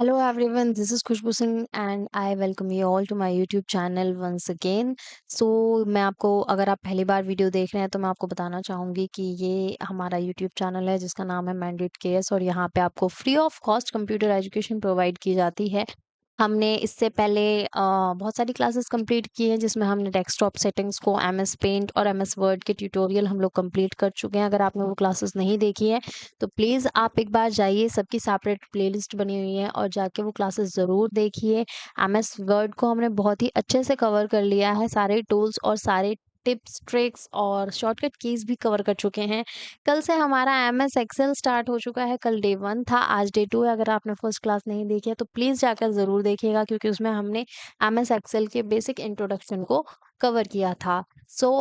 Hello everyone, this is Khushboo Singh and I welcome you all to my YouTube channel once again. So मैं आपको अगर आप पहली बार video देख रहे हैं तो मैं आपको बताना चाहूँगी कि ये हमारा यूट्यूब चैनल है जिसका नाम है मैंडेट केएस और यहाँ पे आपको free of cost computer education provide की जाती है। हमने इससे पहले बहुत सारी क्लासेस कंप्लीट की हैं जिसमें हमने डेस्कटॉप सेटिंग्स को एमएस पेंट और एमएस वर्ड के ट्यूटोरियल हम लोग कंप्लीट कर चुके हैं। अगर आपने वो क्लासेस नहीं देखी है तो प्लीज़ आप एक बार जाइए, सबकी सेपरेट प्लेलिस्ट बनी हुई है और जाके वो क्लासेस ज़रूर देखिए। एमएस वर्ड को हमने बहुत ही अच्छे से कवर कर लिया है, सारे टूल्स और सारे टिप्स, ट्रिक्स और शॉर्टकट कीज़ भी कवर कर चुके हैं। कल से हमारा एमएस एक्सेल स्टार्ट हो चुका है, कल डे 1 था, आज डे 2 है। अगर आपने फर्स्ट क्लास नहीं देखी है तो प्लीज़ जाकर ज़रूर देखिएगा क्योंकि उसमें हमने एमएस एक्सेल के बेसिक इंट्रोडक्शन को कवर किया था।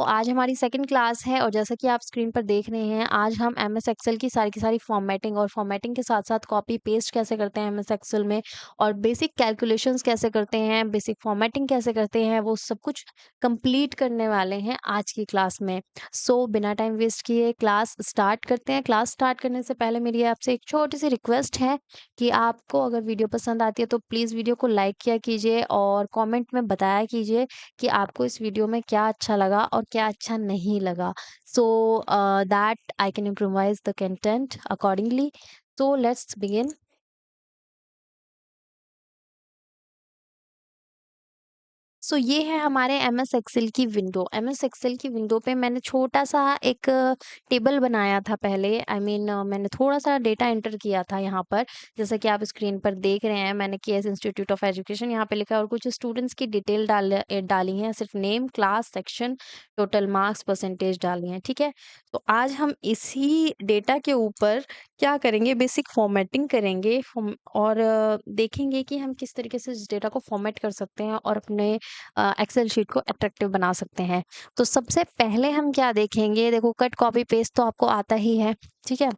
आज हमारी सेकंड क्लास है और जैसा कि आप स्क्रीन पर देख रहे हैं, आज हम एमएस एक्सेल की सारी फॉर्मेटिंग और फॉर्मेटिंग के साथ-साथ कॉपी पेस्ट कैसे करते हैं एमएस एक्सेल में और बेसिक कैलकुलेशंस कैसे करते हैं, बेसिक फॉर्मेटिंग कैसे करते हैं, वो सब कुछ कंप्लीट करने वाले हैं आज की क्लास में। बिना टाइम वेस्ट किए क्लास स्टार्ट करते हैं। क्लास स्टार्ट करने से पहले मेरी आपसे एक छोटी-सी रिक्वेस्ट है कि आपको अगर वीडियो पसंद आती है तो प्लीज़ वीडियो को लाइक किया कीजिए और कमेंट में बताया कीजिए कि आपको इस वीडियो में क्या अच्छा लगा और क्या अच्छा नहीं लगा। That I can improvise the content accordingly. Let's begin. ये है हमारे एमएस एक्सेल की विंडो। एमएस एक्सेल की विंडो पे मैंने छोटा-सा एक टेबल बनाया था पहले। मैंने थोड़ा-सा डेटा एंटर किया था यहाँ पर। जैसा कि आप स्क्रीन पर देख रहे हैं, मैंने केएस इंस्टीट्यूट ऑफ एजुकेशन यहाँ पे लिखा है और कुछ स्टूडेंट्स की डिटेल डाली हैं। सिर्फ name, class, section, total marks, percentage डाली हैं, ठीक है? तो आज हम इसी डेटा के ऊपर क्या करेंगे, बेसिक फॉर्मेटिंग करेंगे और देखेंगे कि हम किस तरीके से इस डेटा को फॉर्मेट कर सकते हैं और अपने एक्सेल शीट को अट्रैक्टिव बना सकते हैं। तो सबसे पहले हम क्या देखेंगे, देखो कट कॉपी पेस्ट तो आपको आता ही है, ठीक है?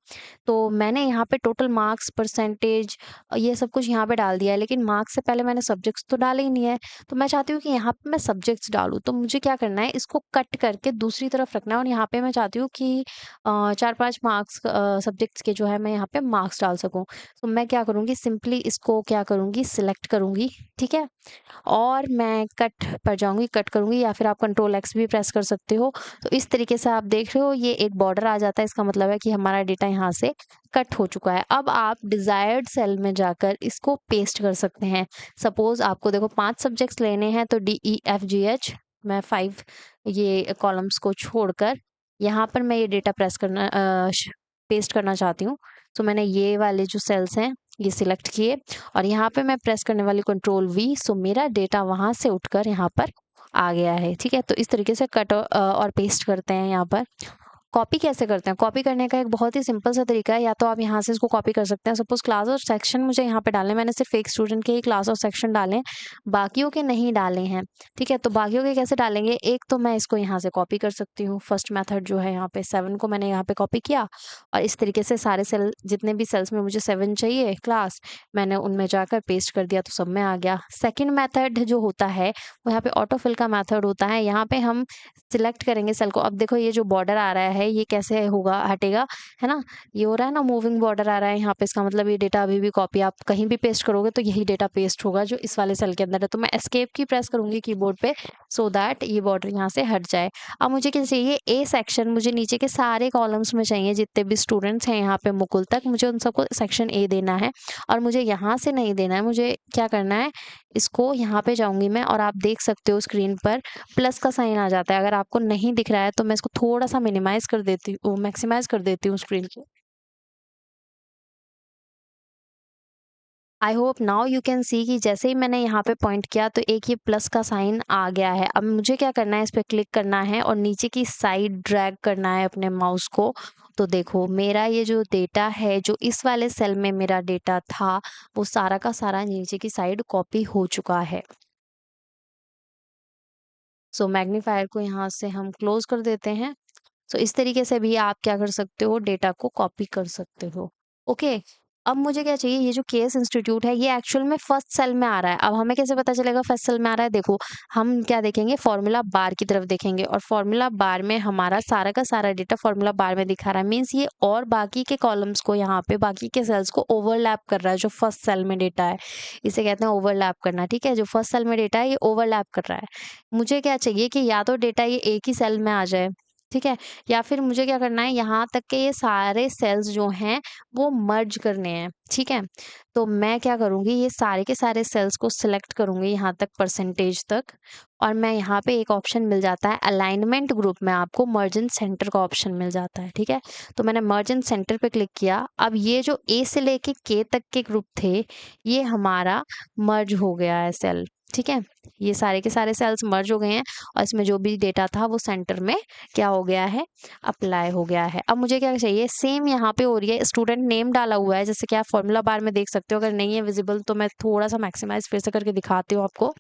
तो मैंने यहाँ पे टोटल मार्क्स, परसेंटेज ये सब कुछ यहाँ पे डाल दिया है, लेकिन मार्क्स से पहले मैंने सब्जेक्ट्स तो डाले ही नहीं है। तो मैं चाहती हूँ कि यहाँ पे मैं सब्जेक्ट्स डालूँ, तो मुझे क्या करना है, इसको कट करके दूसरी तरफ रखना है और यहाँ पे मैं चाहती हूँ कि 4-5 मार्क्स सब्जेक्ट्स के जो है मैं यहाँ पे मार्क्स डाल सकूँ। तो मैं क्या करूँगी, सिंपली इसको क्या करूँगी, सिलेक्ट करूँगी, ठीक है? और मैं कट पर जाऊँगी, कट करूँगी या फिर आप कंट्रोल एक्स भी प्रेस कर सकते हो। तो इस तरीके से आप देख रहे हो ये एक बॉर्डर आ जाता है, इसका मतलब है कि हमारा डेटा यहाँ से कट हो चुका है। अब आप डिज़ायर्ड सेल में जाकर इसको पेस्ट कर सकते हैं। सपोज़ आपको देखो 5 सब्जेक्ट्स लेने हैं तो डी, ई, एफ, जी, एच, मैं 5 ये कॉलम्स को छोड़कर यहाँ पर मैं ये डेटा पेस्ट करना चाहती हूँ। मैंने ये वाले जो सेल्स हैं ये सिलेक्ट किए और यहाँ पे मैं प्रेस करने वाली कंट्रोल वी। मेरा डेटा वहां से उठकर यहाँ पर आ गया है, ठीक है? तो इस तरीके से कट और पेस्ट करते हैं यहाँ पर। कॉपी कैसे करते हैं? कॉपी करने का एक बहुत ही सिंपल सा तरीका है, या तो आप यहाँ से इसको कॉपी कर सकते हैं। सपोज क्लास और सेक्शन मुझे यहाँ पे डालने, मैंने सिर्फ एक स्टूडेंट के ही क्लास और सेक्शन डाले हैं, बाकियों के नहीं डाले हैं, ठीक है? तो बाकियों के कैसे डालेंगे, एक तो मैं इसको यहाँ से कॉपी कर सकती हूँ। फर्स्ट मेथड जो है यहाँ पे 7 को मैंने यहाँ पे कॉपी किया और इस तरीके से सारे सेल, जितने भी सेल्स में मुझे 7 चाहिए क्लास, मैंने उनमें जाकर पेस्ट कर दिया तो सब में आ गया। सेकेंड मेथड जो होता है वो यहाँ पे ऑटो फिल का मेथड होता है। यहाँ पे हम सिलेक्ट करेंगे सेल को। अब देखो ये जो बॉर्डर आ रहा है ये कैसे होगा, हटेगा, है ना? ये हो रहा है ना, मूविंग बॉर्डर आ रहा है यहाँ पे, इसका मतलब ये डेटा अभी भी कॉपी, आप कहीं भी पेस्ट करोगे तो यही डेटा पेस्ट होगा जो इस वाले सेल के अंदर है। तो मैं एस्केप की प्रेस करूंगी कीबोर्ड पे सो दैट ये बॉर्डर यहाँ से हट जाए। अब मुझे क्या चाहिए, ए सेक्शन, मुझे नीचे के सारे कॉलम्स में चाहिए जितने भी स्टूडेंट्स हैं यहाँ पे मुकुल तक, मुझे उन सबको सेक्शन ए देना है और मुझे यहाँ से नहीं देना है। मुझे क्या करना है, इसको यहाँ पे जाऊंगी मैं और आप देख सकते हो स्क्रीन पर प्लस का साइन आ जाता है। अगर आपको नहीं दिख रहा है तो मैं इसको थोड़ा-सा मिनिमाइज़ कर देती हूँ, मैक्सिमाइज़ कर देती हूँ स्क्रीन को। I hope now you can see कि जैसे ही मैंने यहाँ पे पॉइंट किया तो एक ये प्लस का साइन आ गया है। अब मुझे क्या करना है, इस पे क्लिक करना है और नीचे की साइड ड्रैग करना है अपने माउस को। तो देखो मेरा ये जो डेटा है, जो इस वाले सेल में मेरा डेटा था, वो सारा का सारा नीचे की साइड कॉपी हो चुका है। मैग्नीफायर को यहाँ से हम क्लोज़ कर देते हैं। इस तरीके से भी आप क्या कर सकते हो, डेटा को कॉपी कर सकते हो। ओके। अब मुझे क्या चाहिए, ये जो केएस इंस्टीट्यूट है ये एक्चुअल में फर्स्ट सेल में आ रहा है। अब हमें कैसे पता चलेगा फर्स्ट सेल में आ रहा है? देखो, हम क्या देखेंगे, फॉर्मूला बार की तरफ देखेंगे और फॉर्मूला बार में हमारा सारा का सारा डेटा फॉर्मूला बार में दिखा रहा है। मीन्स ये और बाकी के कॉलम्स को, यहाँ पे बाकी के सेल्स को ओवरलैप कर रहा है। जो फर्स्ट सेल में डेटा है इसे कहते हैं ओवरलैप करना, ठीक है। जो फर्स्ट सेल में डेटा है ये ओवरलैप कर रहा है। मुझे क्या चाहिए कि या तो डेटा ये एक ही सेल में आ जाए, ठीक है, या फिर मुझे क्या करना है, यहाँ तक के ये सारे सेल्स जो हैं वो मर्ज करने हैं, ठीक है। तो मैं क्या करूँगी, ये सारे के सारे सेल्स को सिलेक्ट करूँगी यहाँ तक परसेंटेज तक, और मैं यहाँ पे एक ऑप्शन मिल जाता है अलाइनमेंट ग्रुप में, आपको मर्ज इन सेंटर का ऑप्शन मिल जाता है, ठीक है। तो मैंने मर्ज इन सेंटर पे क्लिक किया। अब ये जो ए से लेके के तक के ग्रुप थे ये हमारा मर्ज हो गया है सेल, ठीक है। ये सारे के सारे सेल्स मर्ज हो गए हैं और इसमें जो भी डेटा था वो सेंटर में क्या हो गया है, अप्लाई हो गया है। अब मुझे क्या चाहिए, सेम यहाँ पे हो रही है, स्टूडेंट नेम डाला हुआ है, जैसे कि आप फॉर्मूला बार में देख सकते हो। अगर नहीं है विजिबल तो मैं थोड़ा सा मैक्सिमाइज फिर से करके दिखाती हूँ आपको।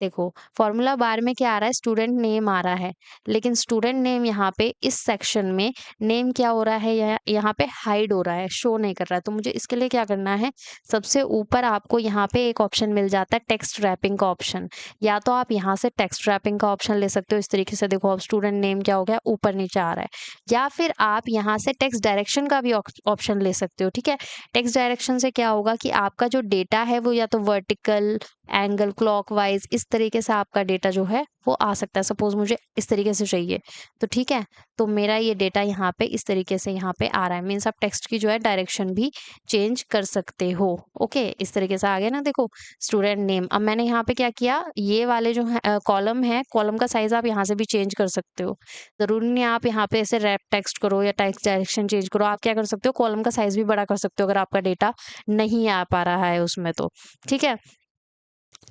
देखो, फॉर्मूला बार में क्या आ रहा है, स्टूडेंट नेम आ रहा है, लेकिन स्टूडेंट नेम यहाँ पे इस सेक्शन में नेम क्या हो रहा है, यहाँ पे हाइड हो रहा है, शो नहीं कर रहा है। तो मुझे इसके लिए क्या करना है, सबसे ऊपर आपको यहाँ पे एक ऑप्शन मिल जाता है टेक्स्ट रैपिंग का ऑप्शन। या तो आप यहाँ से टेक्स्ट रैपिंग का ऑप्शन ले सकते हो इस तरीके से। देखो अब स्टूडेंट नेम क्या हो गया, ऊपर नीचे आ रहा है। या फिर आप यहाँ से टेक्स्ट डायरेक्शन का भी ऑप्शन ले सकते हो, ठीक है। टेक्स्ट डायरेक्शन से क्या होगा कि आपका जो डेटा है वो या तो वर्टिकल, एंगल, क्लॉकवाइज, इस तरीके से आपका डेटा जो है वो आ सकता है। सपोज मुझे इस तरीके से चाहिए तो ठीक है, तो मेरा ये डेटा यहाँ पे इस तरीके से यहाँ पे आ रहा है। मीन्स आप टेक्स्ट की जो है डायरेक्शन भी चेंज कर सकते हो। ओके, इस तरीके से आ गया ना। देखो, स्टूडेंट नेम, अब मैंने यहाँ पे क्या किया, ये वाले जो है कॉलम है, कॉलम का साइज आप यहाँ से भी चेंज कर सकते हो। जरूरी नहीं आप यहाँ पे ऐसे रैप टेक्स्ट करो या टेक्स्ट डायरेक्शन चेंज करो। आप क्या कर सकते हो, कॉलम का साइज भी बड़ा कर सकते हो अगर आपका डेटा नहीं आ पा रहा है उसमें तो, ठीक है।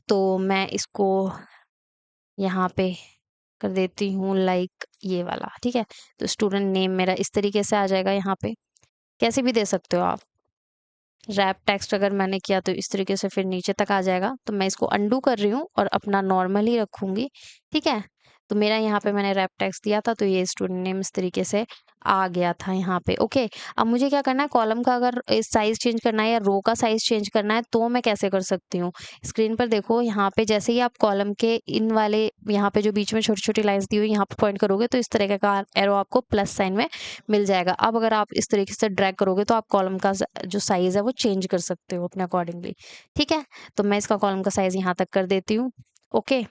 तो मैं इसको यहाँ पे कर देती हूँ लाइक ये वाला, ठीक है। तो स्टूडेंट नेम मेरा इस तरीके से आ जाएगा, यहाँ पे कैसे भी दे सकते हो आप। रैप टेक्स्ट अगर मैंने किया तो इस तरीके से फिर नीचे तक आ जाएगा। तो मैं इसको अंडू कर रही हूँ और अपना नॉर्मल ही रखूंगी, ठीक है। तो मेरा यहाँ पे मैंने रैप टेक्स्ट दिया था तो ये स्टूडेंट नेम इस तरीके से आ गया था यहाँ पे। ओके, अब मुझे क्या करना है, कॉलम का अगर साइज चेंज करना है या रो का साइज चेंज करना है तो मैं कैसे कर सकती हूँ। स्क्रीन पर देखो, यहाँ पे जैसे ही आप कॉलम के इन वाले यहाँ पे जो बीच में छोटी छोटी लाइंस दी हुई यहाँ पे पॉइंट करोगे तो इस तरह का एरो आपको प्लस साइन में मिल जाएगा। अब अगर आप इस तरीके से ड्रैग करोगे तो आप कॉलम का जो साइज है वो चेंज कर सकते हो अपने अकॉर्डिंगली, ठीक है। तो मैं इसका कॉलम का साइज यहाँ तक कर देती हूँ। ओके,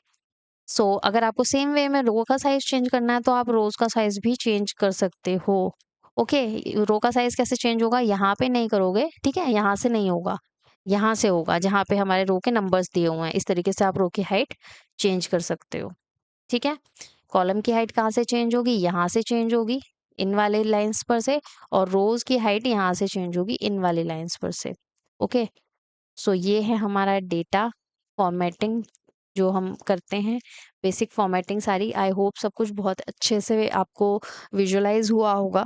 सो अगर आपको सेम वे में रो का साइज चेंज करना है तो आप रोज का साइज भी चेंज कर सकते हो। ओके, रो का साइज कैसे चेंज होगा, यहाँ पे नहीं करोगे, ठीक है, यहाँ से नहीं होगा, यहाँ से होगा जहाँ पे हमारे रो के नंबर्स दिए हुए हैं। इस तरीके से आप रो की हाइट चेंज कर सकते हो, ठीक है। कॉलम की हाइट कहाँ से चेंज होगी, यहाँ से चेंज होगी इन वाले लाइंस पर से, और रोज की हाइट यहाँ से चेंज होगी इन वाली लाइंस पर से। ओके, सो ये है हमारा डेटा फॉर्मेटिंग जो हम करते हैं, बेसिक फॉर्मेटिंग सारी। आई होप सब कुछ बहुत अच्छे से आपको विजुअलाइज हुआ होगा।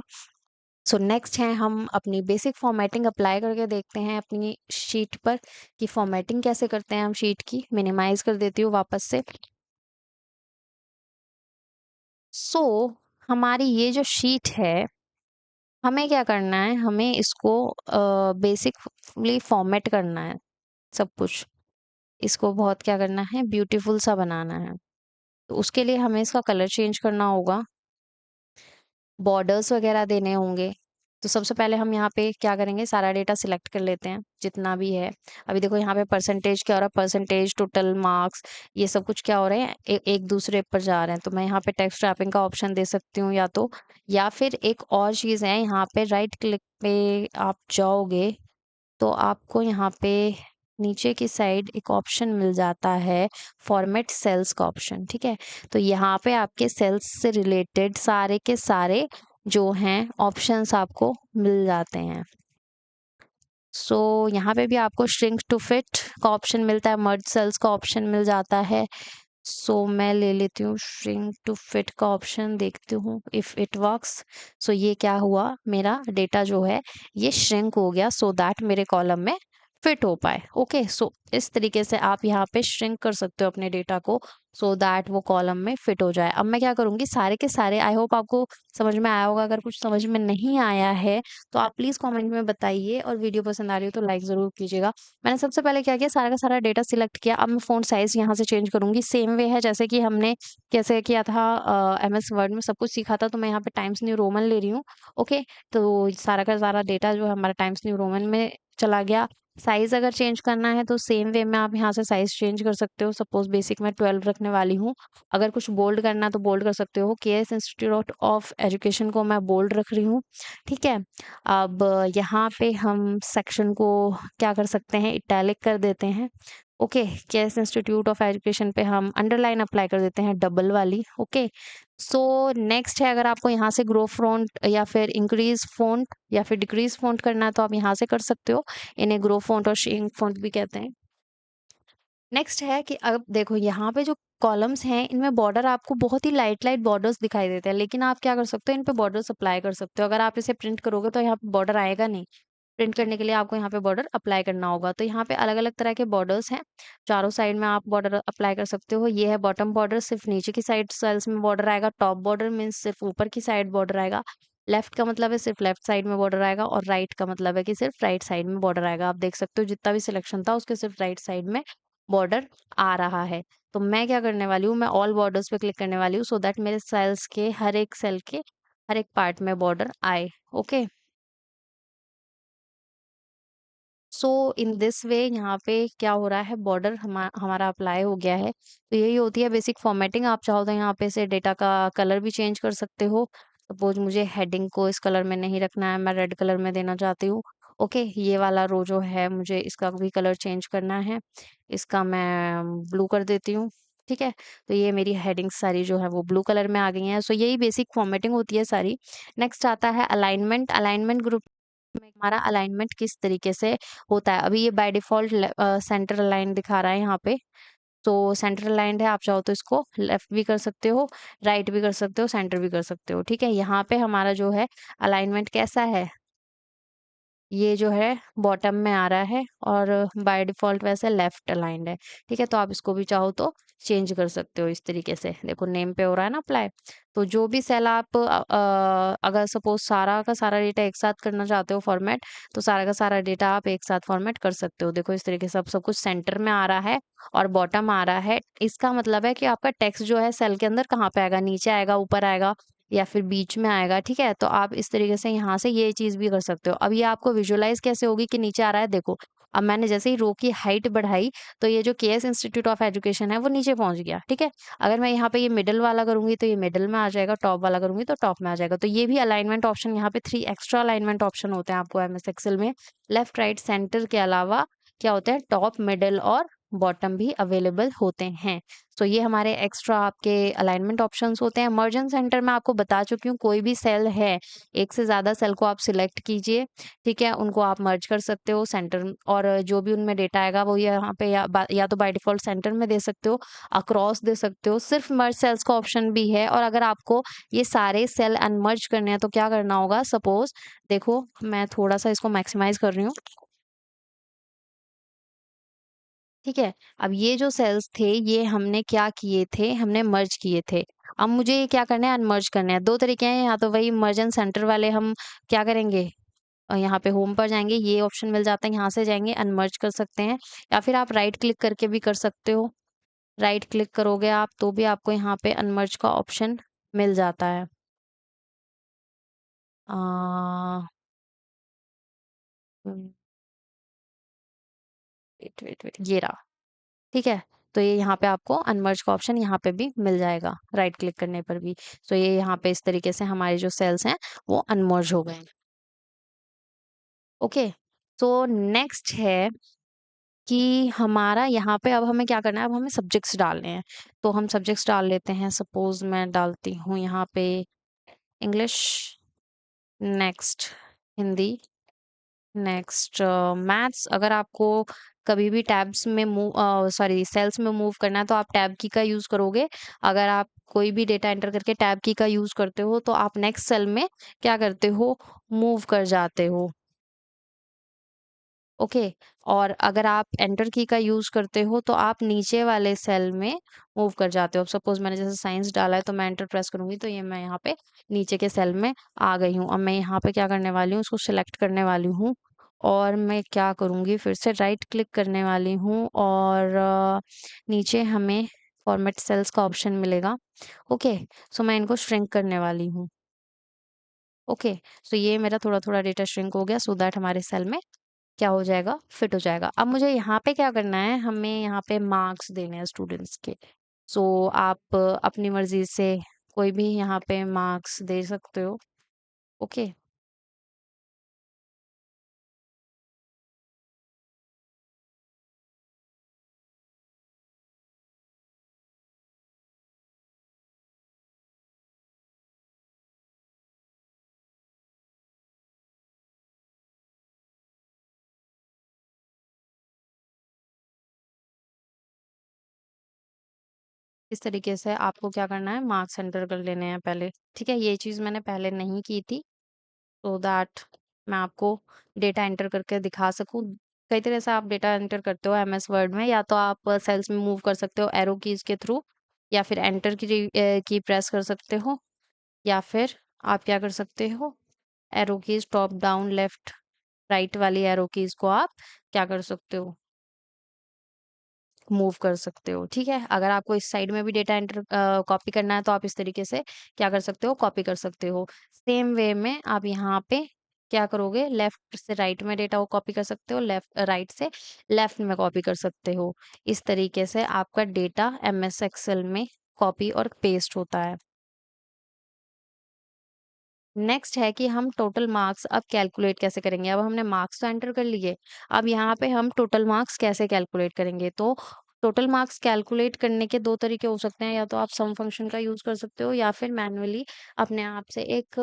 सो नेक्स्ट है, हम अपनी बेसिक फॉर्मेटिंग अप्लाई करके देखते हैं अपनी शीट पर कि फॉर्मेटिंग कैसे करते हैं हम शीट की। मिनिमाइज कर देती हूँ वापस से। सो हमारी ये जो शीट है, हमें क्या करना है, हमें इसको बेसिकली फॉर्मेट करना है सब कुछ। इसको बहुत क्या करना है, ब्यूटीफुल सा बनाना है। तो उसके लिए हमें इसका कलर चेंज करना होगा, बॉर्डर्स वगैरह देने होंगे। तो सबसे पहले हम यहाँ पे क्या करेंगे, सारा डेटा सिलेक्ट कर लेते हैं जितना भी है। अभी देखो यहाँ पे परसेंटेज क्या हो रहा है, परसेंटेज, टोटल मार्क्स, ये सब कुछ क्या हो रहे हैं, एक दूसरे पर जा रहे हैं। तो मैं यहाँ पे टेक्स्ट रैपिंग का ऑप्शन दे सकती हूँ, या तो, या फिर एक और चीज़ है, यहाँ पे राइट क्लिक पे आप जाओगे तो आपको यहाँ पे नीचे की साइड एक ऑप्शन मिल जाता है फॉर्मेट सेल्स का ऑप्शन, ठीक है। तो यहाँ पे आपके सेल्स से रिलेटेड सारे के सारे जो हैं ऑप्शंस आपको मिल जाते हैं। सो यहाँ पे भी आपको श्रिंक टू फिट का ऑप्शन मिलता है, मर्ज सेल्स का ऑप्शन मिल जाता है। सो मैं ले लेती हूँ श्रिंक टू फिट का ऑप्शन, देखती हूँ इफ इट वर्क्स। सो ये क्या हुआ, मेरा डेटा जो है ये श्रिंक हो गया सो दैट मेरे कॉलम में फिट हो पाए। ओके, सो इस तरीके से आप यहाँ पे श्रिंक कर सकते हो अपने डेटा को सो दैट वो कॉलम में फिट हो जाए। अब मैं क्या करूँगी, सारे के सारे, आई होप आपको समझ में आया होगा। अगर कुछ समझ में नहीं आया है तो आप प्लीज़ कमेंट में बताइए, और वीडियो पसंद आ रही हो तो लाइक ज़रूर कीजिएगा। मैंने सबसे पहले क्या किया, सारा का सारा डेटा सिलेक्ट किया। अब मैं फ़ॉन्ट साइज़ यहाँ से चेंज करूँगी। सेम वे है जैसे कि हमने कैसे किया था एमएस वर्ड में सब कुछ सीखा था, तो मैं यहाँ पे टाइम्स न्यू रोमन ले रही हूँ। ओके, तो सारा का सारा डेटा जो है हमारा टाइम्स न्यू रोमन में चला गया। साइज़ अगर चेंज करना है तो सेम वे में आप यहाँ से साइज़ चेंज कर सकते हो। सपोज़ बेसिक मैं 12 रखने वाली हूँ। अगर कुछ बोल्ड करना है तो बोल्ड कर सकते हो। केएस इंस्टीट्यूट ऑफ एजुकेशन को मैं बोल्ड रख रही हूँ, ठीक है। अब यहाँ पे हम सेक्शन को क्या कर सकते हैं, इटैलिक कर देते हैं। Okay, KS institute of education पे हम अंडरलाइन अप्लाई कर देते हैं, डबल वाली। ओके, सो नेक्स्ट है, अगर आपको यहाँ से ग्रो फ़ॉन्ट या फिर इंक्रीज़ फ़ॉन्ट या फिर डिक्रीज़ फ़ॉन्ट करना है तो आप यहाँ से कर सकते हो। इन्हें ग्रो फ़ॉन्ट और श्रिंक फ़ॉन्ट भी कहते हैं। नेक्स्ट है कि अब देखो यहाँ पे जो कॉलम्स हैं, इनमें बॉर्डर आपको बहुत ही लाइट लाइट बॉर्डर्स दिखाई देते हैं, लेकिन आप क्या कर सकते हो, इन पे बॉर्डर्स अप्लाई कर सकते हो। अगर आप इसे प्रिंट करोगे तो यहाँ पे बॉर्डर आएगा नहीं। प्रिंट करने के लिए आपको यहाँ पे बॉर्डर अप्लाई करना होगा। तो यहाँ पे अलग अलग तरह के बॉर्डर्स हैं, चारों साइड में आप बॉर्डर अप्लाई कर सकते हो। ये है बॉटम बॉर्डर, सिर्फ नीचे की साइड सेल्स में बॉर्डर आएगा। टॉप बॉर्डर मीन्स सिर्फ ऊपर की साइड बॉर्डर आएगा। लेफ्ट का मतलब है सिर्फ लेफ्ट साइड में बॉर्डर आएगा, और राइट का मतलब है कि सिर्फ राइट साइड में बॉर्डर आएगा। आप देख सकते हो जितना भी सिलेक्शन था उसके सिर्फ राइट साइड में बॉर्डर आ रहा है। तो मैं क्या करने वाली हूँ, मैं ऑल बॉर्डर्स पे क्लिक करने वाली हूँ, सो दैट मेरे सेल्स के हर एक सेल के हर एक पार्ट में बॉर्डर आए। Okay, so in this way यहाँ पे क्या हो रहा है, बॉर्डर हमारा अप्लाई हो गया है। तो यही होती है बेसिक फॉर्मेटिंग। आप चाहो तो यहाँ पे से डेटा का कलर भी चेंज कर सकते हो। सपोज मुझे हेडिंग को इस कलर में नहीं रखना है, मैं रेड कलर में देना चाहती हूँ। ओके, ये वाला रो जो है मुझे इसका भी कलर चेंज करना है, इसका मैं ब्लू कर देती हूँ, ठीक है। तो ये मेरी हेडिंग्स सारी जो है वो ब्लू कलर में आ गई हैं। सो यही बेसिक फॉर्मेटिंग होती है सारी। नेक्स्ट आता है अलाइनमेंट। अलाइनमेंट ग्रुप में हमारा अलाइनमेंट किस तरीके से होता है। अभी ये बाय डिफ़ॉल्ट सेंटर अलाइन दिखा रहा है यहाँ पे। तो सेंटर अलाइन्ड है, आप चाहो तो इसको लेफ्ट भी कर सकते हो, राइट भी कर सकते हो, सेंटर भी कर सकते हो, ठीक है। यहाँ पे हमारा जो है अलाइनमेंट कैसा है, ये जो है बॉटम में आ रहा है, और बाय डिफ़ॉल्ट वैसे लेफ्ट अलाइन्ड है, ठीक है। तो आप इसको भी चाहो तो चेंज कर सकते हो इस तरीके से। देखो नेम पे हो रहा है ना अप्लाई। तो जो भी सेल आप अगर सपोज़ सारा का सारा डेटा एक साथ करना चाहते हो फॉर्मेट, तो सारा का सारा डेटा आप एक साथ फॉर्मेट कर सकते हो। देखो इस तरीके से अब सब कुछ सेंटर में आ रहा है और बॉटम आ रहा है। इसका मतलब है कि आपका टेक्स्ट जो है सेल के अंदर कहाँ पे आएगा, नीचे आएगा, ऊपर आएगा, या फिर बीच में आएगा, ठीक है। तो आप इस तरीके से यहाँ से ये चीज़ भी कर सकते हो। अब ये आपको विजुअलाइज़ कैसे होगी कि नीचे आ रहा है, देखो। अब मैंने जैसे ही रो की हाइट बढ़ाई तो ये जो केएस इंस्टीट्यूट ऑफ एजुकेशन है वो नीचे पहुँच गया, ठीक है। अगर मैं यहाँ पे ये मिडल वाला करूँगी तो ये मिडल में आ जाएगा, टॉप वाला करूँगी तो टॉप में आ जाएगा। तो ये भी अलाइनमेंट ऑप्शन, यहाँ पे 3 एक्स्ट्रा अलाइनमेंट ऑप्शन होते हैं आपको एमएस एक्सेल में। लेफ्ट, राइट, सेंटर के अलावा क्या होता है, टॉप, मिडल और बॉटम भी अवेलेबल होते हैं। तो ये हमारे एक्स्ट्रा आपके अलाइनमेंट ऑप्शंस होते हैं। मर्ज एंड सेंटर मैं आपको बता चुकी हूँ, कोई भी सेल है, एक से ज़्यादा सेल को आप सिलेक्ट कीजिए, ठीक है, उनको आप मर्ज कर सकते हो सेंटर, और जो भी उनमें डेटा आएगा वो यहाँ पे या तो बाय डिफ़ॉल्ट सेंटर में दे सकते हो, अक्रॉस दे सकते हो, सिर्फ मर्ज सेल्स का ऑप्शन भी है। और अगर आपको ये सारे सेल अनमर्ज करने हैं तो क्या करना होगा, सपोज़ देखो मैं थोड़ा-सा इसको मैक्सिमाइज़ कर रही हूँ। ठीक है? अब ये जो सेल्स थे, ये हमने क्या किए थे, हमने मर्ज किए थे। अब मुझे ये क्या करना है, अनमर्ज करना है। 2 तरीके हैं, या तो वही मर्ज एंड सेंटर वाले हम क्या करेंगे, यहाँ पे होम पर जाएँगे, ये ऑप्शन मिल जाता है, यहाँ से जाएँगे अनमर्ज कर सकते हैं, या फिर आप राइट क्लिक करके भी कर सकते हो। राइट क्लिक करोगे आप तो भी आपको यहाँ पे अनमर्ज का ऑप्शन मिल जाता है। अ, हुँ, वेट, ये रहा। ठीक है? तो ये यहाँ पे आपको अनमर्ज का ऑप्शन यहाँ पे भी मिल जाएगा, राइट क्लिक करने पर भी। तो ये यहाँ पे इस तरीके से हमारे जो सेल्स हैं, वो अनमर्ज हो गए हैं। ओके? तो नेक्स्ट है कि हमारा यहाँ पे अब हमें क्या करना है, अब हमें सब्जेक्ट्स डालने हैं। तो हम सब्जेक्ट्स डाल लेते हैं, सपोज़ मैं डालती हूँ यहाँ पे English, next Hindi, next maths. अगर आपको कभी भी टैब्स में सॉरी सेल्स में मूव करना है तो आप टैब की का यूज़ करोगे। अगर आप कोई भी डेटा एंटर करके टैब की का यूज़ करते हो तो आप नेक्स्ट सेल में क्या करते हो, मूव कर जाते हो। ओके। और अगर आप एंटर की का यूज़ करते हो तो आप नीचे वाले सेल में मूव कर जाते हो। सपोज़ मैंने जैसे साइंस डाला है तो मैं एंटर प्रेस करूँगी तो ये मैं यहाँ पे नीचे के सेल में आ गई हूँ। अब मैं यहाँ पे क्या करने वाली हूँ, उसको सिलेक्ट करने वाली हूँ और मैं क्या करूँगी, फिर से राइट क्लिक करने वाली हूँ और नीचे हमें फॉर्मेट सेल्स का ऑप्शन मिलेगा। ओके, सो मैं इनको श्रिंक करने वाली हूँ। ओके, सो ये मेरा थोड़ा-थोड़ा डेटा श्रिंक हो गया सो दैट हमारे सेल में क्या हो जाएगा, फिट हो जाएगा। अब मुझे यहाँ पे क्या करना है, हमें यहाँ पे मार्क्स देने हैं स्टूडेंट्स के। सो आप अपनी मर्ज़ी से कोई भी यहाँ पे मार्क्स दे सकते हो। ओके, इस तरीके से आपको क्या करना है, मार्क्स एंटर कर लेने हैं पहले। ठीक है, ये चीज़ मैंने पहले नहीं की थी सो दैट मैं आपको डेटा एंटर करके दिखा सकूँ। कई तरह से आप डेटा एंटर करते हो एमएस वर्ड में, या तो आप सेल्स में मूव कर सकते हो एरो कीज़ के थ्रू, या फिर एंटर की प्रेस कर सकते हो, या फिर आप क्या कर सकते हो, arrow keys top down left right वाली एरो कीज़ को आप क्या कर सकते हो, मूव कर सकते हो। ठीक है, अगर आपको इस साइड में भी डेटा एंटर कॉपी करना है तो आप इस तरीके से क्या कर सकते हो, कॉपी कर सकते हो। सेम वे में आप यहाँ पे क्या करोगे, लेफ्ट से राइट में डेटा को कॉपी कर सकते हो, लेफ्ट राइट से लेफ्ट में कॉपी कर सकते हो। इस तरीके से आपका डेटा एमएस एक्सेल में कॉपी और पेस्ट होता है। नेक्स्ट है कि हम टोटल मार्क्स अब कैलकुलेट कैसे करेंगे। अब हमने मार्क्स तो एंटर कर लिए, अब यहाँ पे हम टोटल मार्क्स कैसे कैलकुलेट करेंगे। तो टोटल मार्क्स कैलकुलेट करने के दो तरीके हो सकते हैं, या तो आप सम फंक्शन का यूज कर सकते हो या फिर मैन्युअली अपने आप से एक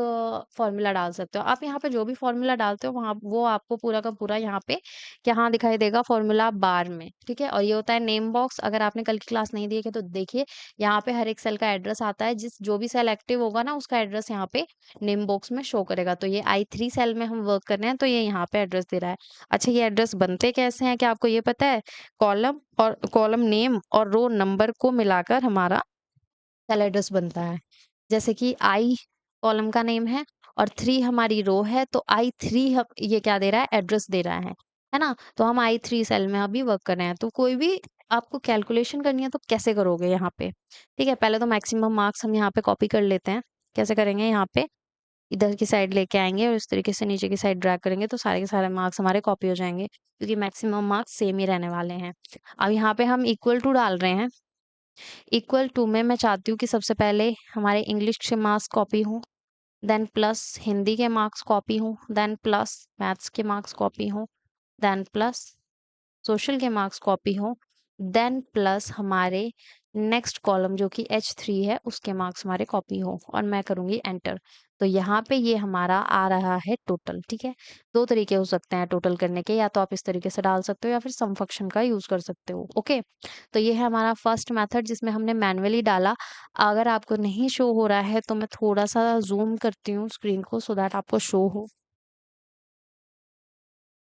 फॉर्मूला डाल सकते हो। आप यहाँ पे जो भी फॉर्मूला डालते हो वहाँ वो आपको पूरा का पूरा यहाँ पे यहाँ दिखाई देगा फॉर्मूला बार में। ठीक है, और ये होता है नेम बॉक्स। अगर आपने कल की क्लास नहीं देखी तो देखिए, यहाँ पे हर एक सेल का एड्रेस आता है, जिस जो भी सेल एक्टिव होगा ना उसका एड्रेस यहाँ पे नेम बॉक्स में शो करेगा। तो ये I3 सेल में हम वर्क कर रहे हैं तो ये यहाँ पे एड्रेस दे रहा है। अच्छा, ये एड्रेस बनते कैसे हैं, क्या आपको ये पता है? कॉलम नेम और रो नंबर को मिलाकर हमारा सेल एड्रेस बनता है। जैसे कि I कॉलम का नेम है और 3 हमारी रो है, तो I3 ये क्या दे रहा है, एड्रेस दे रहा है ना? तो हम I3 सेल में अभी वर्क कर रहे हैं। तो कोई भी आपको कैलकुलेशन करनी है तो कैसे करोगे यहाँ पे? ठीक है, पहले तो मैक्सिमम मार्क्स हम यहाँ पे कॉपी कर लेते हैं। कैसे करेंगे, यहाँ पे इधर की साइड लेके आएँगे और इस तरीके से नीचे की साइड ड्रैग करेंगे तो सारे के सारे मार्क्स हमारे कॉपी हो जाएँगे, क्योंकि मैक्सिमम मार्क्स सेम ही रहने वाले हैं। अब यहाँ पे हम इक्वल टू डाल रहे हैं। इक्वल टू में मैं चाहती हूँ कि सबसे पहले हमारे इंग्लिश के मार्क्स कॉपी हों, देन प्लस हिंदी के मार्क्स कॉपी हों, देन प्लस मैथ्स के मार्क्स कॉपी हों, देन प्लस सोशल के मार्क्स कॉपी हों, देन प्लस हमारे नेक्स्ट कॉलम जो कि H3 है उसके मार्क्स हमारे कॉपी हो, और मैं करूँगी एंटर। तो यहाँ पे ये हमारा आ रहा है टोटल। ठीक है, दो तरीके हो सकते हैं टोटल करने के, या तो आप इस तरीके से डाल सकते हो या फिर सम फंक्शन का यूज कर सकते हो। ओके, तो ये है हमारा फर्स्ट मेथड जिसमें हमने मैन्युअली डाला। अगर आपको नहीं शो हो रहा है तो मैं थोड़ा सा जूम करती हूँ स्क्रीन को सो दैट आपको शो हो।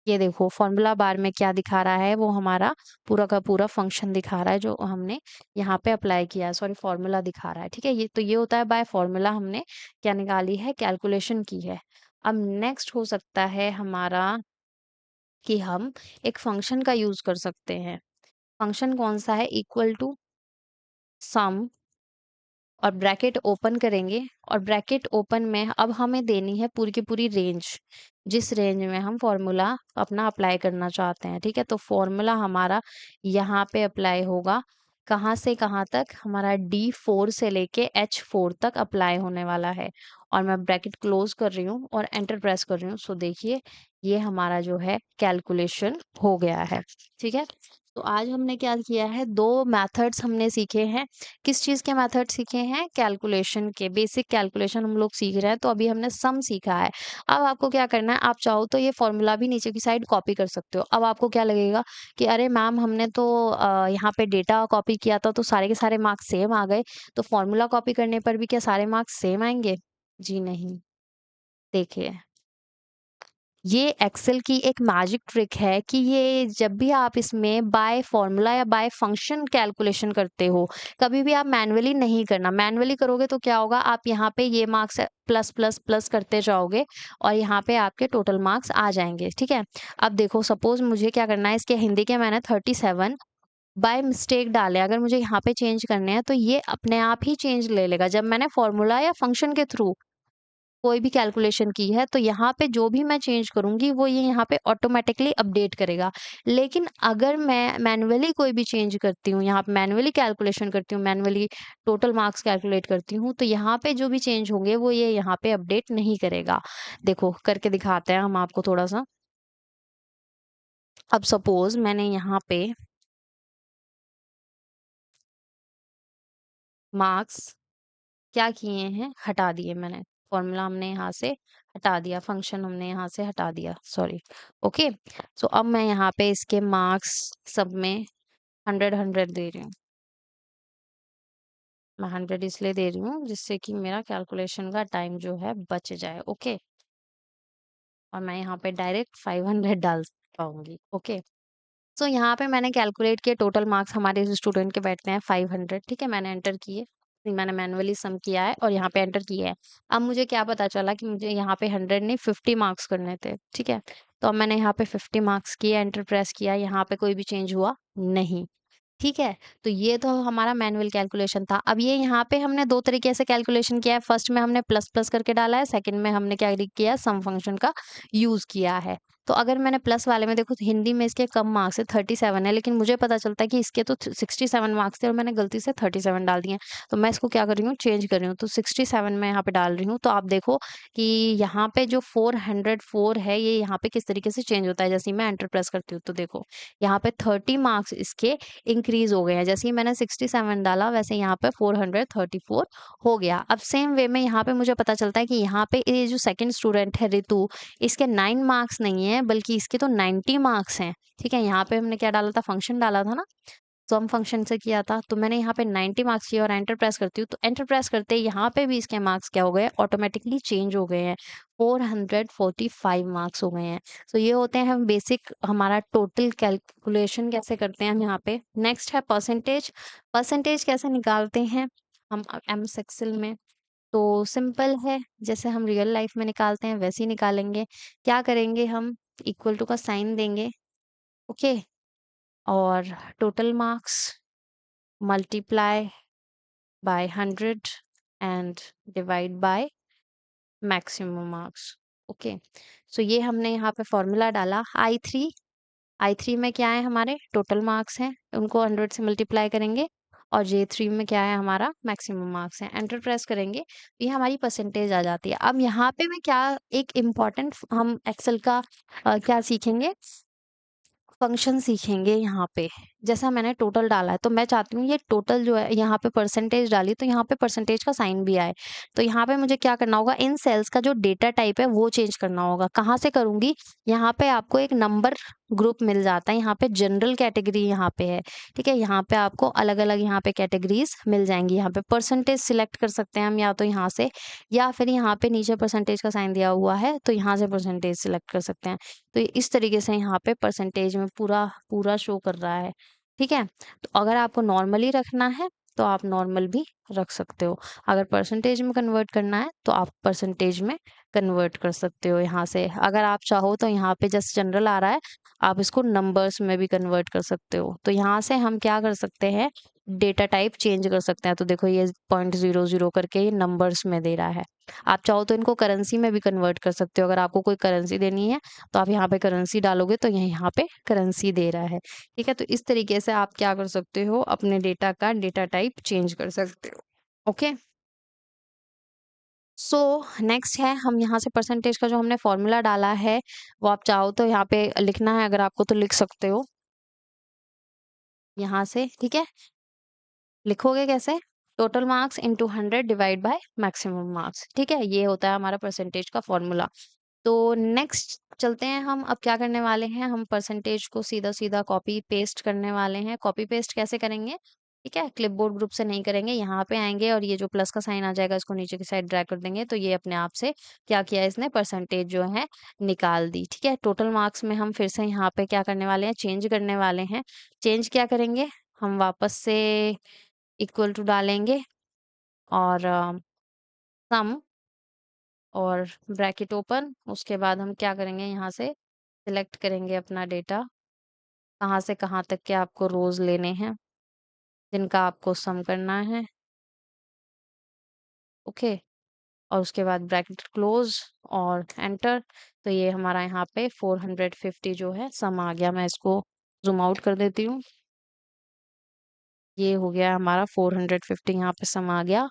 ये देखो फॉर्मूला बार में क्या दिखा रहा है, वो हमारा पूरा का पूरा फंक्शन दिखा रहा है जो हमने यहाँ पे अप्लाई किया है। सॉरी, फॉर्मूला दिखा रहा है। ठीक है, ये तो ये होता है बाय फॉर्मूला हमने क्या निकाली है, कैलकुलेशन की है। अब नेक्स्ट हो सकता है हमारा कि हम एक फंक्शन का यूज कर सकते हैं। फंक्शन कौन सा है, इक्वल टू सम और ब्रैकेट ओपन करेंगे, और ब्रैकेट ओपन में अब हमें देनी है पूरी की पूरी रेंज, जिस रेंज में हम फॉर्मूला अपना अप्लाई करना चाहते हैं। ठीक है, तो फॉर्मूला हमारा यहाँ पे अप्लाई होगा, कहाँ से कहाँ तक, हमारा D4 से लेके H4 तक अप्लाई होने वाला है। और मैं ब्रैकेट क्लोज कर रही हूँ और एंटर प्रेस कर रही हूँ। सो देखिए, ये हमारा जो है कैलकुलेशन हो गया है। ठीक है, तो आज हमने क्या किया है, दो मेथड्स हमने सीखे हैं। किस चीज़ के मेथड सीखे हैं, कैलकुलेशन के, बेसिक कैलकुलेशन हम लोग सीख रहे हैं। तो अभी हमने सम सीखा है। अब आपको क्या करना है, आप चाहो तो ये फॉर्मूला भी नीचे की साइड कॉपी कर सकते हो। अब आपको क्या लगेगा कि अरे मैम, हमने तो यहाँ पे डेटा कॉपी किया था तो सारे के सारे मार्क्स सेम आ गए, तो फॉर्मूला कॉपी करने पर भी क्या सारे मार्क्स सेम आएंगे? जी नहीं। देखिए, ये एक्सेल की एक मैजिक ट्रिक है कि ये जब भी आप इसमें बाय फॉर्मूला या बाय फंक्शन कैलकुलेशन करते हो, कभी भी आप मैन्युअली नहीं करना। मैन्युअली करोगे तो क्या होगा, आप यहाँ पे ये मार्क्स प्लस प्लस प्लस करते जाओगे और यहाँ पे आपके टोटल मार्क्स आ जाएंगे। ठीक है, अब देखो सपोज मुझे क्या करना है, इसके हिंदी के मैंने 37 बाय मिस्टेक डाले, अगर मुझे यहाँ पे चेंज करने हैं तो ये अपने आप ही चेंज ले लेगा। जब मैंने फॉर्मूला या फंक्शन के थ्रू कोई भी कैलकुलेशन की है तो यहाँ पे जो भी मैं चेंज करूँगी वो ये यहाँ पे ऑटोमेटिकली अपडेट करेगा। लेकिन अगर मैं मैन्युअली कोई भी चेंज करती हूँ, यहाँ पे मैन्युअली कैलकुलेशन करती हूँ, मैन्युअली टोटल मार्क्स कैलकुलेट करती हूँ, तो यहाँ पे जो भी चेंज होंगे वो ये यहाँ पे अपडेट नहीं करेगा। देखो करके दिखाते हैं हम आपको थोड़ा सा। अब सपोज मैंने यहाँ पे मार्क्स क्या किए हैं, हटा दिए मैंने। फॉर्मूला हमने यहाँ से हटा दिया, फंक्शन हमने यहाँ से हटा दिया, सॉरी। ओके, सो अब मैं यहाँ पे इसके मार्क्स सब में 100 दे रही हूँ। मैं 100 इसलिए दे रही हूँ जिससे कि मेरा कैलकुलेशन का टाइम जो है बच जाए। ओके, और मैं यहाँ पे डायरेक्ट 500 डाल पाऊंगी। ओके, सो यहाँ पे मैंने कैलकुलेट किया, टोटल मार्क्स हमारे इस स्टूडेंट के बैठते हैं 500। ठीक है, मैंने एंटर किए, मैंने मैन्युअली सम किया है और यहाँ पे एंटर किया है। अब मुझे क्या पता चला कि मुझे यहाँ पे 100 नहीं 50 मार्क्स करने थे। ठीक है, तो अब मैंने यहाँ पे 50 मार्क्स किए, एंटर प्रेस किया, यहाँ पे कोई भी चेंज हुआ नहीं। ठीक है, तो ये तो हमारा मैनुअल कैलकुलेशन था। अब ये यहाँ पे हमने दो तरीके से कैलकुलेशन किया है। फर्स्ट में हमने प्लस प्लस करके डाला है, सेकंड में हमने क्या किया है, सम फंक्शन का यूज किया है। तो अगर मैंने प्लस वाले में देखो, हिंदी में इसके कम मार्क्स है 37 है, लेकिन मुझे पता चलता है कि इसके तो 67 मार्क्स थे और मैंने गलती से 37 डाल दिए हैं। तो मैं इसको क्या कर रही हूँ, चेंज कर रही हूँ, तो 67 मैं यहाँ पे डाल रही हूँ। तो आप देखो कि यहाँ पे जो 404 है ये यहाँ पे किस तरीके से चेंज होता है। जैसे ही मैं एंटर प्रेस करती हूँ तो देखो यहाँ पे 30 मार्क्स इसके इंक्रीज हो गए हैं। जैसे ही मैंने 67 डाला वैसे यहाँ पे 434 हो गया। अब सेम वे में यहाँ पे मुझे पता चलता है कि यहाँ पे ये जो सेकंड स्टूडेंट है रितु, इसके 9 मार्क्स नहीं है बल्कि इसके तो 90 मार्क्स हैं। ठीक है, यहाँ पे हमने क्या डाला था, फंक्शन डाला था ना, सम फंक्शन से किया था। तो मैंने यहाँ पे 90 मार्क्स किए और एंटर प्रेस करती हूँ तो एंटर प्रेस करते ही यहाँ पे भी इसके मार्क्स क्या हो गए, ऑटोमेटिकली चेंज हो गए हैं, 445 मार्क्स हो गए हैं। तो ये होते हैं हम बेसिक, हमारा टोटल कैलकुलेशन कैसे करते हैं हम यहाँ पे। नेक्स्ट है परसेंटेज। परसेंटेज कैसे निकालते हैं हम एमएस एक्सेल में, तो सिंपल है, जैसे हम रियल लाइफ में निकालते हैं वैसे ही निकालेंगे। क्या करेंगे हम, इक्वल टू का साइन देंगे। ओके, और total marks multiply by 100 and divide by maximum marks। Okay, so ये हमने यहाँ पे फॉर्मूला डाला। I3 में क्या है, हमारे टोटल मार्क्स हैं, उनको 100 से मल्टीप्लाई करेंगे, और J3 में क्या है, हमारा मैक्सिमम मार्क्स है। एंटर प्रेस करेंगे तो ये हमारी परसेंटेज आ जाती है। अब यहाँ पे मैं क्या, एक इम्पॉर्टेंट हम एक्सेल का क्या सीखेंगे, फंक्शन सीखेंगे यहाँ पे। जैसा मैंने टोटल डाला है तो मैं चाहती हूँ ये टोटल जो है, यहाँ पे परसेंटेज डाली तो यहाँ पे परसेंटेज का साइन भी आए। तो यहाँ पे मुझे क्या करना होगा, इन सेल्स का जो डेटा टाइप है वो चेंज करना होगा। कहाँ से करूंगी, यहाँ पे आपको एक नंबर ग्रुप मिल जाता है, यहाँ पे जनरल कैटेगरी यहाँ पे है। ठीक है, यहाँ पे आपको अलग अलग यहाँ पे कैटेगरीज मिल जाएंगी। यहाँ पे परसेंटेज सिलेक्ट कर सकते हैं हम, या तो यहाँ से, या फिर यहाँ पे नीचे परसेंटेज का साइन दिया हुआ है तो यहाँ से परसेंटेज सिलेक्ट कर सकते हैं। तो इस तरीके से यहाँ पे परसेंटेज में पूरा पूरा शो कर रहा है। ठीक है, तो अगर आपको नॉर्मली रखना है तो आप नॉर्मल भी रख सकते हो। अगर परसेंटेज में कन्वर्ट करना है तो आप परसेंटेज में कन्वर्ट कर सकते हो। यहाँ से अगर आप चाहो तो यहाँ पे जस्ट जनरल आ रहा है, आप इसको नंबर्स में भी कन्वर्ट कर सकते हो। तो यहाँ से हम क्या कर सकते हैं, डेटा टाइप चेंज कर सकते हैं। तो देखो ये 0.00 करके ये नंबर्स में दे रहा है। आप चाहो तो इनको करेंसी में भी कन्वर्ट कर सकते हो। अगर आपको कोई करेंसी देनी है तो आप यहाँ पे करेंसी डालोगे तो ये यहाँ पे करेंसी दे रहा है। ठीक है, तो इस तरीके से आप क्या कर सकते हो, अपने डेटा का डेटा टाइप चेंज कर सकते हो। ओके, सो नेक्स्ट है, हम यहाँ से परसेंटेज का जो हमने फॉर्मूला डाला है वो आप चाहो तो यहाँ पे लिखना है, अगर आपको तो लिख सकते हो यहाँ से। ठीक है, लिखोगे कैसे, total marks into 100 divide by maximum marks. ठीक है, ये होता है हमारा परसेंटेज का फॉर्मूला। तो नेक्स्ट चलते हैं, हम अब क्या करने वाले हैं, हम परसेंटेज को सीधा सीधा कॉपी पेस्ट करने वाले हैं। कॉपी पेस्ट कैसे करेंगे, ठीक है? क्लिपबोर्ड ग्रुप से नहीं करेंगे, यहाँ पे आएँगे और ये जो प्लस का साइन आ जाएगा इसको नीचे की साइड ड्रैग कर देंगे, तो ये अपने आप से क्या किया इसने परसेंटेज जो है निकाल दी, ठीक है? टोटल मार्क्स में हम फिर से यहाँ पे क्या करने वाले हैं, चेंज करने वाले हैं। चेंज क्या करेंगे, हम वापस से इक्वल टू डालेंगे और सम और ब्रैकेट ओपन, उसके बाद हम क्या करेंगे यहाँ से सिलेक्ट करेंगे अपना डेटा, कहाँ से कहाँ तक के आपको रोज़ लेने हैं, जिनका आपको सम करना है, ओके? और उसके बाद ब्रैकेट क्लोज़ और एंटर। तो ये हमारा यहाँ पे 450 जो है सम आ गया। मैं इसको ज़ूम आउट कर देती हूँ। ये हो गया हमारा 450 यहाँ पे सम आ गया।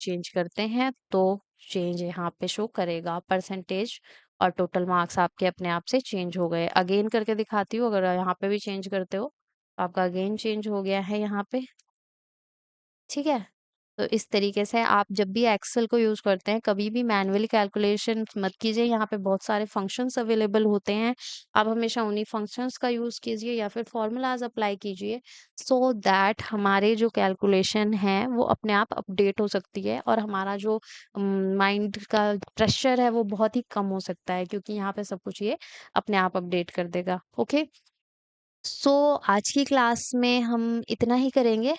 चेंज करते हैं तो चेंज यहाँ पे शो करेगा परसेंटेज और टोटल मार्क्स आपके अपने आप से चेंज हो गए। अगेन करके दिखाती हूँ, अगर यहाँ पे भी चेंज करते हो तो आपका अगेन चेंज हो गया है यहाँ पे, ठीक है? तो इस तरीके से आप जब भी एक्सेल को यूज़ करते हैं, कभी भी मैन्युअली कैलकुलेशन मत कीजिए, यहाँ पे बहुत सारे फंक्शंस अवेलेबल होते हैं। आप हमेशा उन्हीं फंक्शंस का यूज़ कीजिए या फिर फ़ॉर्मूलाज़ अप्लाई कीजिए, सो दैट हमारे जो कैलकुलेशन है, वो अपने आप अपडेट हो सकती है और हमारा जो माइंड का प्रेशर है, वो बहुत ही कम हो सकता है क्योंकि यहाँ पे सब कुछ ये अपने आप अपडेट कर देगा, ओके? सो आज की क्लास में हम इतना ही करेंगे।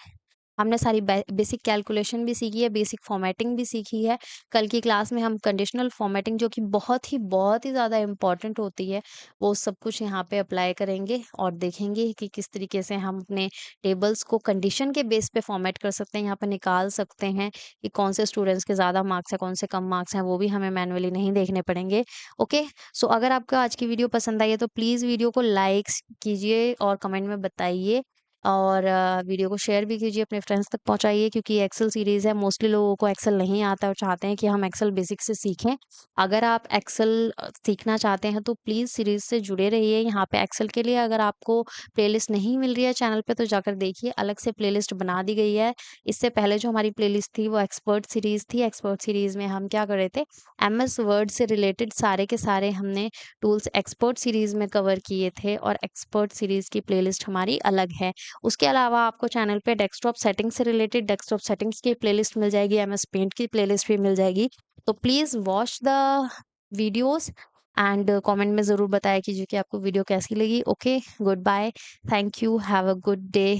हमने सारी बेसिक कैलकुलेशन भी सीखी है, बेसिक फॉर्मेटिंग भी सीखी है। कल की क्लास में हम कंडीशनल फॉर्मेटिंग जो कि बहुत ही ज़्यादा इम्पोर्टेंट होती है, वो सब कुछ यहाँ पे अप्लाई करेंगे और देखेंगे कि किस तरीके से हम अपने टेबल्स को कंडीशन के बेस पे फॉर्मेट कर सकते हैं, यहाँ पे निकाल सकते हैं कि कौन से स्टूडेंट्स के ज़्यादा मार्क्स हैं, कौन से कम मार्क्स हैं, वो भी हमें मैनुअली नहीं देखने पड़ेंगे। ओके, सो अगर आपको आज की वीडियो पसंद आई है तो प्लीज़ वीडियो को लाइक कीजिए और कमेंट में बताइए और वीडियो को शेयर भी कीजिए, अपने फ्रेंड्स तक पहुँचाइए क्योंकि ये एक्सेल सीरीज़ है, मोस्टली लोगों को एक्सेल नहीं आता और चाहते हैं कि हम एक्सेल बेसिक से सीखें। अगर आप एक्सेल सीखना चाहते हैं तो प्लीज़ सीरीज़ से जुड़े रहिए। यहाँ पे एक्सेल के लिए अगर आपको प्लेलिस्ट नहीं मिल रही है चैनल पे तो जाकर देखिए, अलग से प्लेलिस्ट बना दी गई है। इससे पहले जो हमारी प्लेलिस्ट थी वो एक्सपर्ट सीरीज़ थी। एक्सपर्ट सीरीज़ में हम क्या कर रहे थे, एमएस वर्ड से रिलेटेड सारे के सारे हमने टूल्स एक्सपर्ट सीरीज़ में कवर किए थे और एक्सपर्ट सीरीज़ की प्लेलिस्ट हमारी अलग है। उसके अलावा आपको चैनल पे डेस्कटॉप सेटिंग्स से रिलेटेड डेस्कटॉप सेटिंग्स की प्लेलिस्ट मिल जाएगी, एमएस पेंट की प्लेलिस्ट भी मिल जाएगी। तो please watch the videos and comment में ज़रूर बताया कीजिए कि आपको वीडियो कैसी लगी। Okay, good bye, thank you, have a good day.